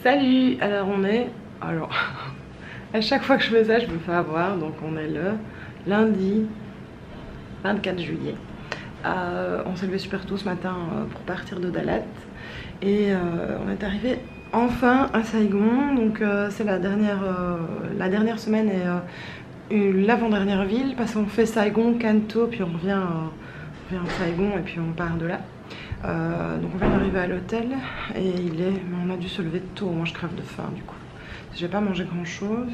Salut. Alors on est... Alors à chaque fois que je fais ça je me fais avoir. Donc on est le lundi 24 juillet. On s'est levé super tôt ce matin pour partir de Dalat. Et on est arrivé enfin à Saigon. Donc c'est la dernière semaine et l'avant-dernière ville. Parce qu'on fait Saigon, Kanto, puis on revient à Saigon et puis on part de là. Donc on vient d'arriver à l'hôtel et on a dû se lever tôt. Moi je crève de faim du coup. J'ai pas mangé grand chose.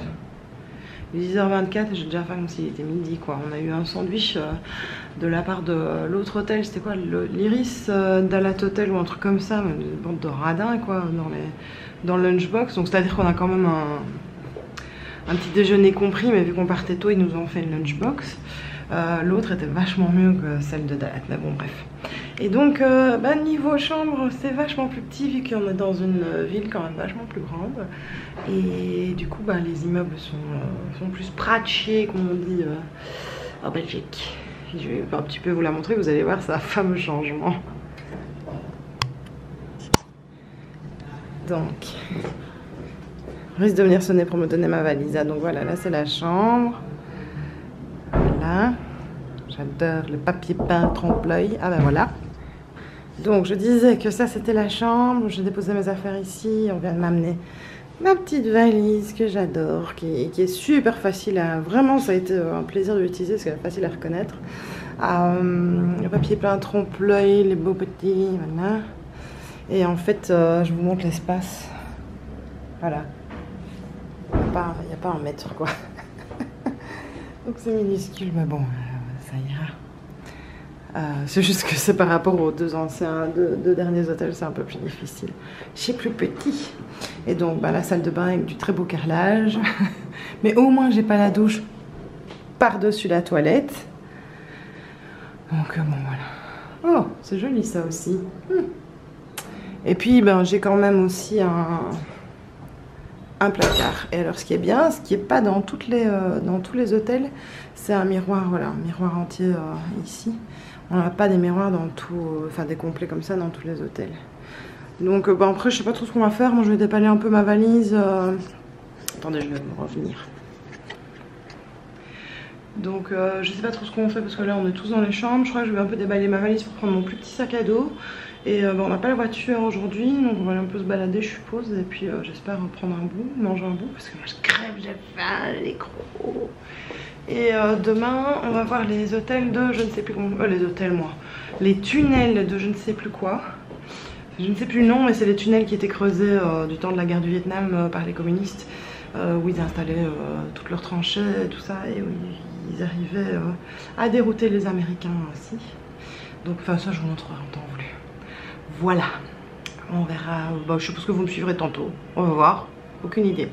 Il est 10h24 et j'ai déjà faim comme s'il était midi quoi. On a eu un sandwich de la part de l'autre hôtel. C'était quoi, l'Iris Dalat Hotel ou un truc comme ça, une bande de radins quoi dans le lunchbox. Donc c'est à dire qu'on a quand même un petit déjeuner compris, mais vu qu'on partait tôt ils nous ont fait une lunchbox. L'autre était vachement mieux que celle de Dalat, mais bon bref. Et donc niveau chambre c'est vachement plus petit vu qu'on est dans une ville quand même vachement plus grande. Et du coup les immeubles sont plus pratchés comme on dit en Belgique. Je vais un petit peu vous la montrer, vous allez voir, c'est un fameux changement. Donc je risque de venir sonner pour me donner ma valise. Donc voilà, là c'est la chambre. Voilà, j'adore le papier peint trompe-l'œil. Ah ben voilà. Donc je disais que ça c'était la chambre. J'ai déposé mes affaires ici. On vient de m'amener ma petite valise que j'adore, qui est super facile à... Vraiment ça a été un plaisir de l'utiliser parce qu'elle est facile à reconnaître. Le papier peint trompe-l'œil, les beaux petits, voilà. Et en fait je vous montre l'espace. Voilà. Il n'y a pas un mètre quoi. Donc c'est minuscule, mais bon, ça ira. C'est juste que c'est par rapport aux deux derniers hôtels, c'est un peu plus difficile. Chez plus petit. Et donc la salle de bain avec du très beau carrelage. Mais au moins j'ai pas la douche par-dessus la toilette. Donc bon voilà. Oh, c'est joli ça aussi. Et puis j'ai quand même aussi un placard. Et alors ce qui est bien, ce qui n'est pas dans tous les hôtels, c'est un miroir, voilà, un miroir entier ici. On n'a pas des miroirs dans des complets comme ça dans tous les hôtels. Donc après je sais pas trop ce qu'on va faire. Moi je vais déballer un peu ma valise. Attendez, je vais me revenir. Donc je sais pas trop ce qu'on fait parce que là on est tous dans les chambres. Je crois que je vais un peu déballer ma valise pour prendre mon plus petit sac à dos. Et on n'a pas la voiture aujourd'hui, donc on va aller un peu se balader je suppose. Et puis j'espère prendre un bout, manger un bout, parce que moi je crève, j'ai faim, les crocs. Et demain on va voir les hôtels de je ne sais plus comment... les hôtels moi. Les tunnels de je ne sais plus quoi. Je ne sais plus le nom, mais c'est les tunnels qui étaient creusés du temps de la guerre du Vietnam par les communistes. Où ils installaient toutes leurs tranchées et tout ça. Et où ils arrivaient à dérouter les Américains aussi. Donc ça je vous montrerai en temps voulu. Voilà, on verra, je suppose que vous me suivrez tantôt, on va voir, aucune idée.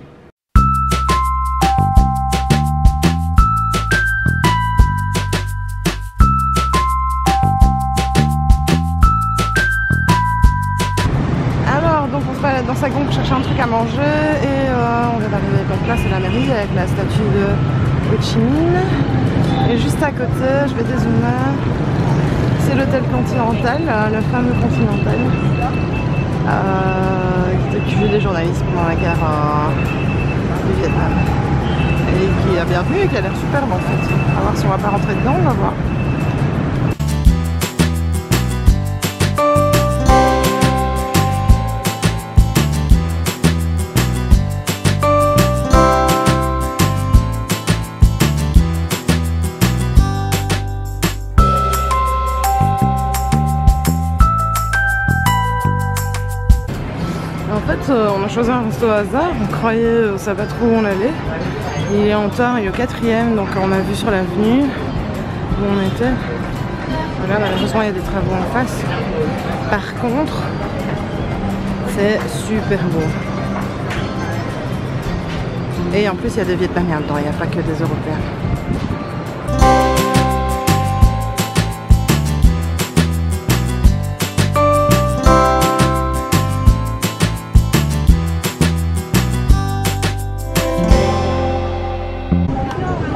Alors, donc on se balade dans Saigon pour chercher un truc à manger et on vient d'arriver, donc là c'est la mairie avec la statue de Ho Chi Minh. Et juste à côté, je vais dézoomer. C'est l'hôtel Continental, le fameux Continental, qui a tué des journalistes pendant la guerre du Vietnam. Et qui a bien vu et qui a l'air superbe en fait. On va voir si on va pas rentrer dedans, on va voir. On a choisi un resto au hasard, on croyait, on savait pas trop où on allait. Il est en retard, il est au 4e, donc on a vu sur l'avenue où on était. Voilà, malheureusement il y a des travaux en face. Par contre, c'est super beau. Et en plus il y a des Vietnamiens dedans, il n'y a pas que des Européens.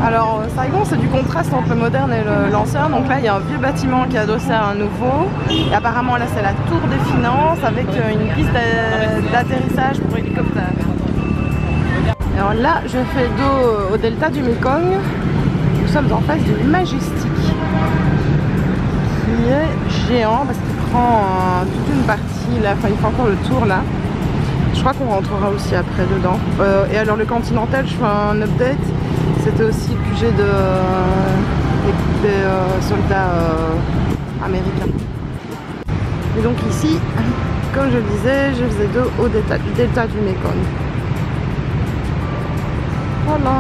Alors Saigon c'est du concret contraste entre le moderne et l'ancien. Donc là, il y a un vieux bâtiment qui est adossé à un nouveau. Et apparemment, là, c'est la tour des finances avec une piste d'atterrissage pour hélicoptère. Alors là, je fais dos au delta du Mekong. Nous sommes en face du Majestic, qui est géant parce qu'il prend toute une partie là. Enfin, il fait encore le tour là. Je crois qu'on rentrera aussi après dedans. Et alors le Continental, je fais un update. C'était aussi le QG des soldats américains. Et donc ici, comme je le disais, je faisais dos au delta du Mekong. Voilà.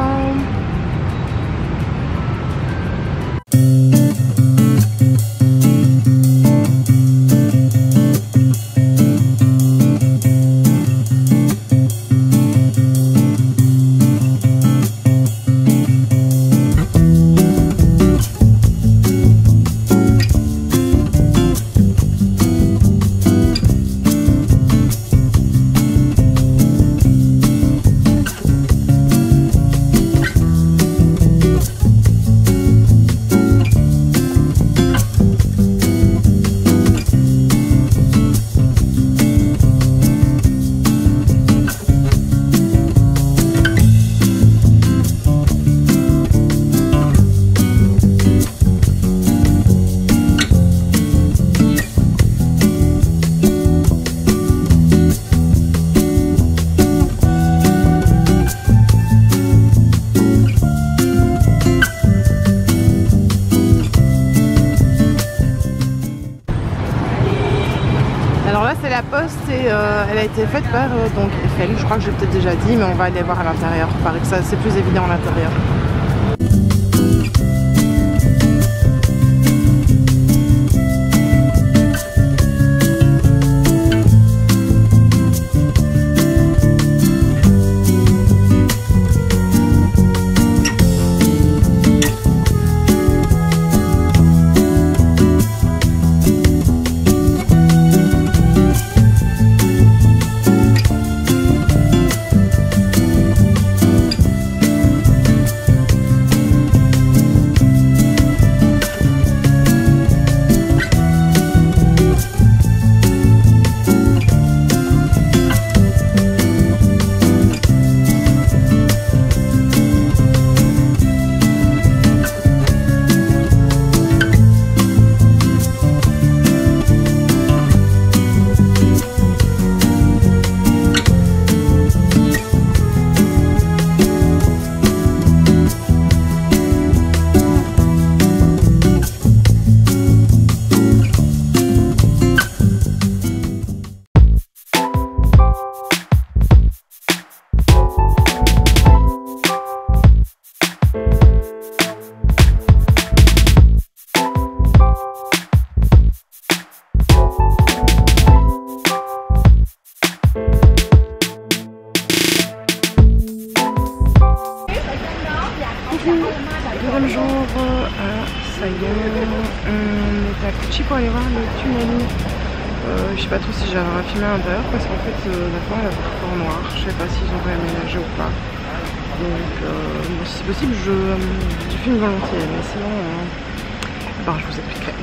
C'est la poste et elle a été faite par donc Eiffel, je crois que j'ai peut-être déjà dit, mais on va aller voir à l'intérieur. Il paraît que ça c'est plus évident à l'intérieur. Deuxième jour à Saigon, on est parti pour aller voir le tunnel. Je sais pas trop si j'arriverai à filmer à l'intérieur parce qu'en fait la forêt est encore en noir. Je sais pas s'ils ont réaménagé ou pas. Donc bon, si c'est possible je filme volontiers, mais sinon bon, je vous expliquerai.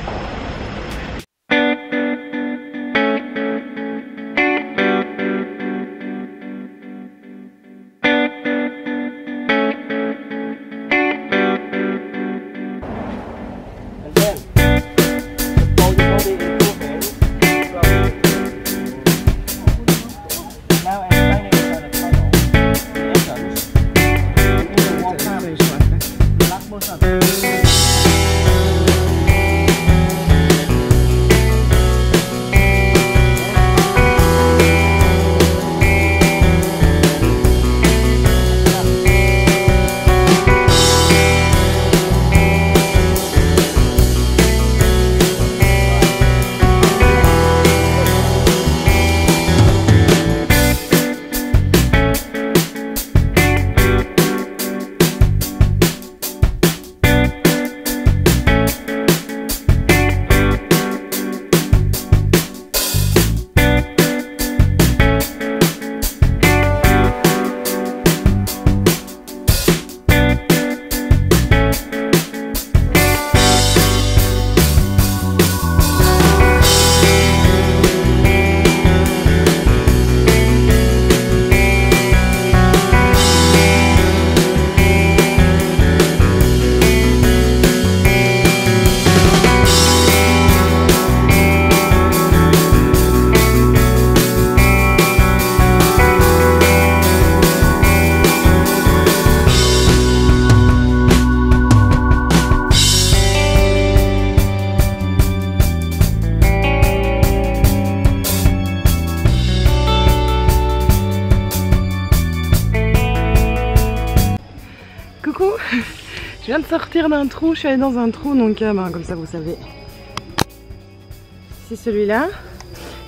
Je viens de sortir d'un trou, je suis allée dans un trou, donc ben, comme ça vous savez. C'est celui-là.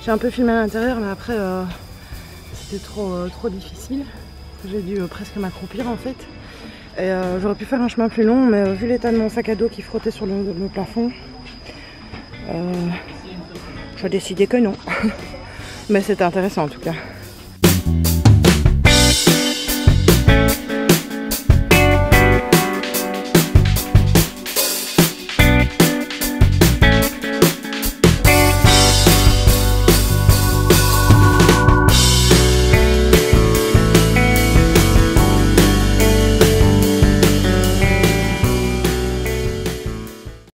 J'ai un peu filmé à l'intérieur, mais après c'était trop difficile. J'ai dû presque m'accroupir en fait. Et j'aurais pu faire un chemin plus long, mais vu l'état de mon sac à dos qui frottait sur le plafond, j'ai décidé que non. Mais c'était intéressant en tout cas.